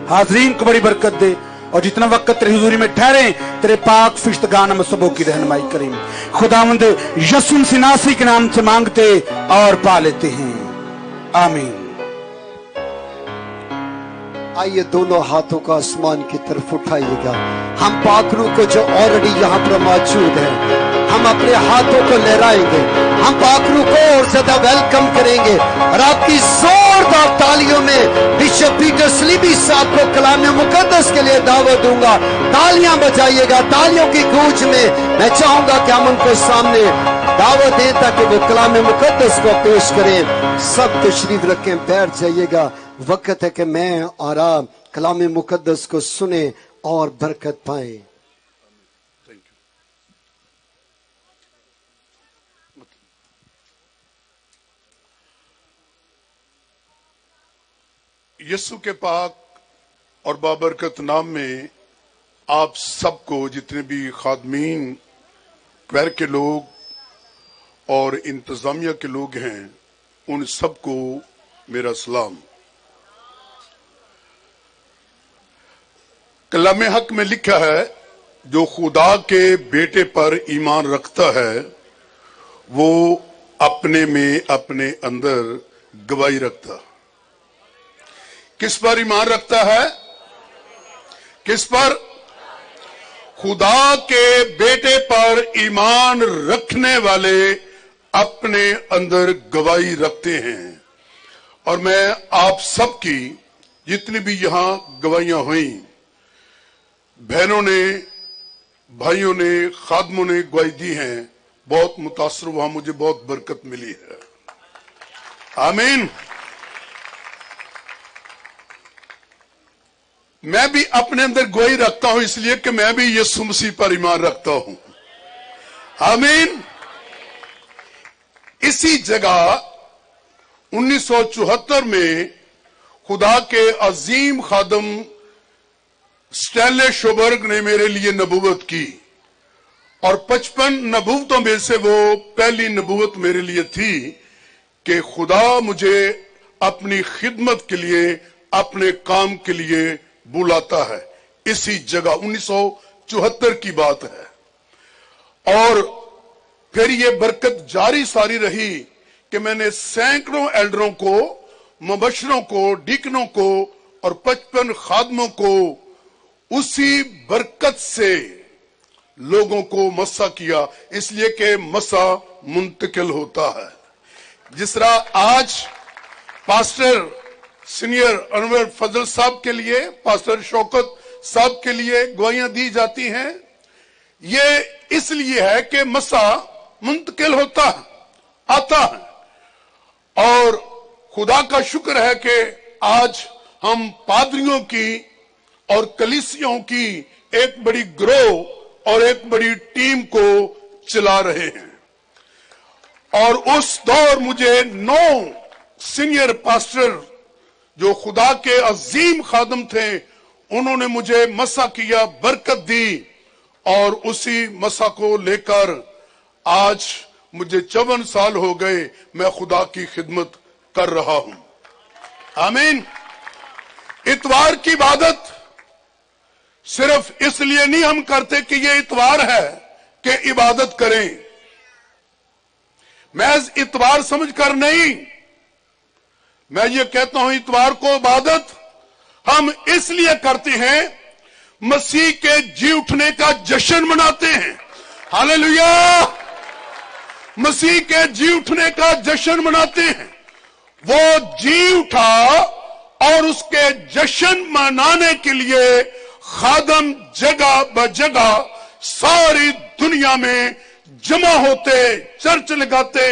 हाजरीन को बड़ी बरकत दे, और जितना वक्त तेरी हुजूरी में ठहरे तेरे पाक फिश्तगान हम सबों की रहनुमाई करें। खुदावंद यीशु मसीह नासरी के नाम से मांगते और पा लेते हैं, आमीन। आइए दोनों हाथों को आसमान की तरफ उठाइएगा। हम पाक रूह को जो ऑलरेडी यहाँ पर मौजूद है, हम अपने हाथों को लहराएंगे, हम पाक रूह को और ज्यादा वेलकम करेंगे। और आपकी जोरदार तालियों में बिशप पीटर स्लीबी साहब को कलाम मुकद्दस के लिए दावत दूंगा। तालियां बजाइएगा। तालियों की गूंज में मैं चाहूंगा कि हम उनको सामने दावत दें ताकि वो कलाम मुकद्दस को पेश करें। सब तशरीफ रखें, बैठ जाइएगा। वक्त है कि मैं और आप कलाम मुकद्दस को सुने और बरकत पाएं। यीशु के पाक और बाबरकत नाम में आप सबको, जितने भी खादमीन क्वेर के लोग और इंतजामिया के लोग हैं, उन सबको मेरा सलाम। कलाम हक में लिखा है, जो खुदा के बेटे पर ईमान रखता है वो अपने में अपने अंदर गवाही रखता। किस पर ईमान रखता है? किस पर? खुदा के बेटे पर ईमान रखने वाले अपने अंदर गवाही रखते हैं। और मैं आप सबकी, जितनी भी यहां गवाहियां हुई, बहनों ने, भाइयों ने, खादमों ने गवाही दी हैं, बहुत मुतासर हुआ, मुझे बहुत बरकत मिली है। आमीन। मैं भी अपने अंदर गवाही रखता हूं, इसलिए कि मैं भी यीशु मसीह पर ईमान रखता हूं। आमीन। इसी जगह 1974 में खुदा के अजीम खादम स्टैनले शोबर्ग ने मेरे लिए नबूवत की, और 55 नबूवतों में से वो पहली नबूवत मेरे लिए थी कि खुदा मुझे अपनी खिदमत के लिए, अपने काम के लिए बुलाता है। इसी जगह 1974 की बात है। और फिर ये बरकत जारी सारी रही कि मैंने सैकड़ों एल्डरों को, मुबशरों को, डीकनों को और 55 खादमों को उसी बरकत से लोगों को मसा किया, इसलिए कि मसा मुंतकिल होता है। जिस तरह आज पास्टर सीनियर अनवर फजल साहब के लिए, पास्टर शौकत साहब के लिए गवाहियां दी जाती हैं, ये इसलिए है कि मसा मुंतकिल होता है, आता है। और खुदा का शुक्र है कि आज हम पादरियों की और कलीसियों की एक बड़ी ग्रोह और एक बड़ी टीम को चला रहे हैं। और उस दौर मुझे 9 सीनियर पास्टर जो खुदा के अजीम खादम थे, उन्होंने मुझे मसा किया, बरकत दी, और उसी मसा को लेकर आज मुझे 54 साल हो गए, मैं खुदा की खिदमत कर रहा हूं। आमीन। इतवार की इबादत सिर्फ इसलिए नहीं हम करते कि ये इतवार है कि इबादत करें, महज इतवार समझकर नहीं। मैं ये कहता हूं, इतवार को इबादत हम इसलिए करते हैं, मसीह के जी उठने का जश्न मनाते हैं। हालेलुया। मसीह के जी उठने का जश्न मनाते हैं। वो जी उठा और उसके जश्न मनाने के लिए खादम जगह ब जगह सारी दुनिया में जमा होते, चर्च लगाते,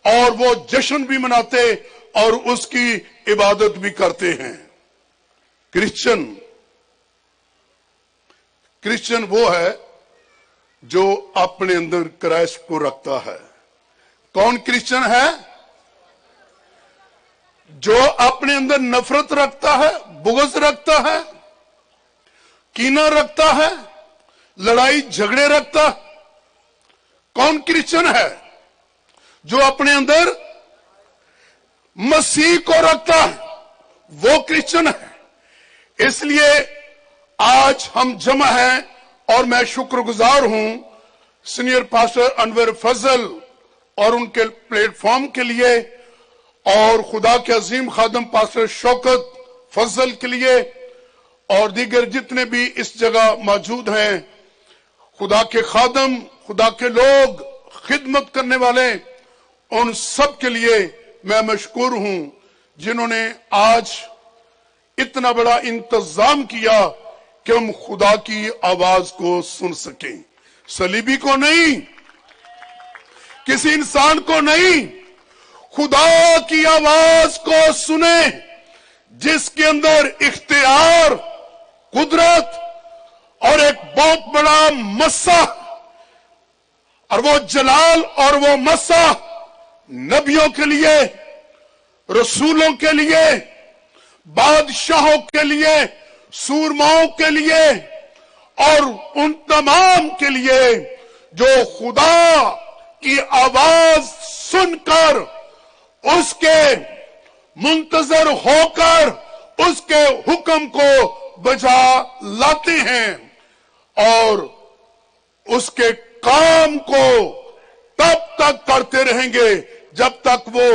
और वो जश्न भी मनाते और उसकी इबादत भी करते हैं। क्रिश्चियन वो है जो अपने अंदर क्राइस्ट को रखता है। कौन क्रिश्चियन है? जो अपने अंदर नफरत रखता है, बुग़्ज़ रखता है, कीना रखता है, लड़ाई झगड़े रखता है। कौन क्रिश्चियन है? जो अपने अंदर मसीह को रखता है, वो क्रिश्चियन है। इसलिए आज हम जमा हैं और मैं शुक्रगुजार हूं सीनियर पास्टर अनवर फजल और उनके प्लेटफॉर्म के लिए, और खुदा के अजीम खादम पास्टर शौकत फजल के लिए, और दीगर जितने भी इस जगह मौजूद हैं, खुदा के खादम, खुदा के लोग, खिदमत करने वाले, उन सब के लिए मैं मशकूर हूं जिन्होंने आज इतना बड़ा इंतजाम किया कि हम खुदा की आवाज को सुन सकें। सलीबी को नहीं, किसी इंसान को नहीं, खुदा की आवाज को सुने जिसके अंदर इख्तियार, कुदरत और एक बहुत बड़ा मस्सा, और वो जलाल और वो मस्सा नबियों के लिए, रसूलों के लिए, बादशाहों के लिए, सूरमाओं के लिए और उन तमाम के लिए जो खुदा की आवाज सुनकर उसके मुंतजर होकर उसके हुक्म को बजा लाते हैं और उसके काम को तब तक करते रहेंगे जब तक वो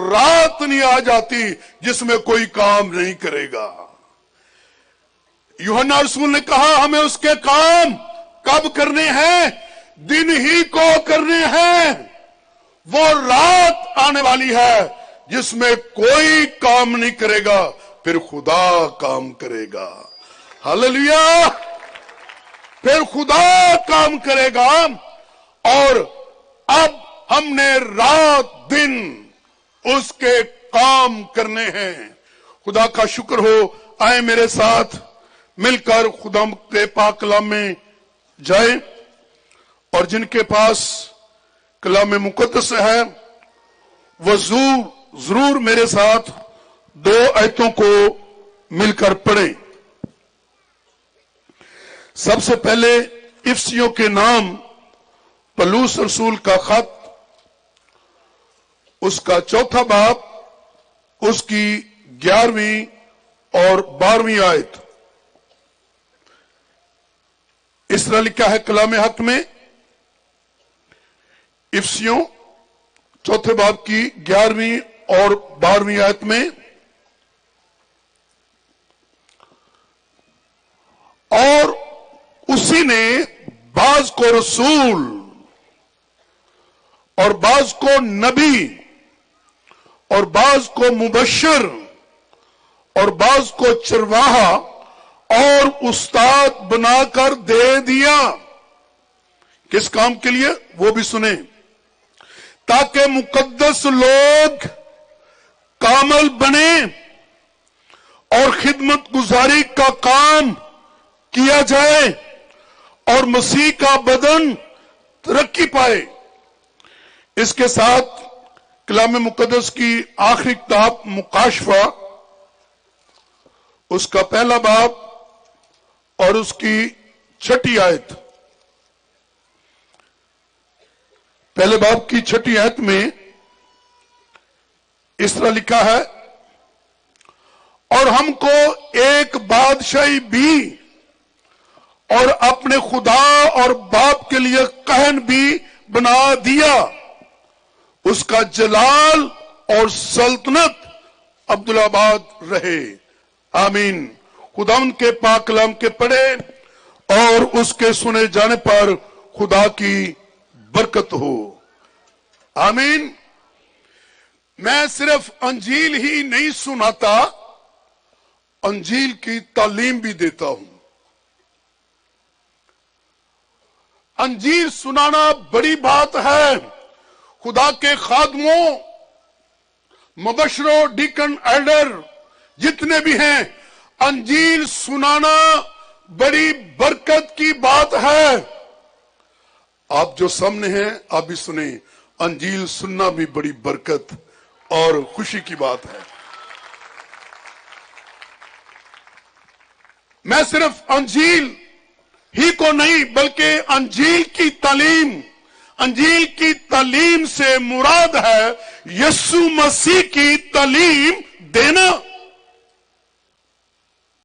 रात नहीं आ जाती जिसमें कोई काम नहीं करेगा। यूहन्ना रसूल ने कहा हमें उसके काम कब करने हैं? दिन ही को करने हैं। वो रात आने वाली है जिसमें कोई काम नहीं करेगा, फिर खुदा काम करेगा। हालेलुया! फिर खुदा काम करेगा। और अब हमने रात दिन उसके काम करने हैं। खुदा का शुक्र हो। आए मेरे साथ मिलकर खुदा के पाक कलाम में जाए, और जिनके पास कलाम मुकद्दस है वो जरूर मेरे साथ 2 आयतों को मिलकर पढ़ें। सबसे पहले इफसियों के नाम पलूस रसूल का खत, उसका 4था बाब, उसकी 11वीं और 12वीं आयत। इस तरह लिखा है कलाम हक में, इफसियों 4थे बाब की 11वीं और 12वीं आयत में, और उसी ने बाज को रसूल और बाज को नबी और बाज को मुबश्शिर और बाज को चरवाहा और उस्ताद बनाकर दे दिया। किस काम के लिए? वो भी सुने, ताकि मुकद्दस लोग कामल बने और खिदमत गुजारी का काम किया जाए और मसीह का बदन तरक्की पाए। इसके साथ कलाम मुकद्दस की आखिरी किताब मुकाशफा, उसका 1 बाब और उसकी 6ठी आयत, 1 बाब की 6ठी आयत में इस तरह लिखा है, और हमको एक बादशाही भी और अपने खुदा और बाप के लिए कहन भी बना दिया। उसका जलाल और सल्तनत अब्दुल्लाबाद रहे। आमीन। खुदा उनके पाक कलाम के पढ़े और उसके सुने जाने पर खुदा की बरकत हो। आमीन। मैं सिर्फ अंजील ही नहीं सुनाता, अंजील की तालीम भी देता हूं। अंजील सुनाना बड़ी बात है। खुदा के खादमों, मुबश्शिरों, डीकन, एल्डर जितने भी हैं, अंजील सुनाना बड़ी बरकत की बात है। आप जो सामने हैं आप भी सुने। अंजील सुनना भी बड़ी बरकत और खुशी की बात है। मैं सिर्फ अंजील ही को नहीं बल्कि अंजील की तालीम, अंजील की तालीम से मुराद है यीशु मसीह की तालीम देना।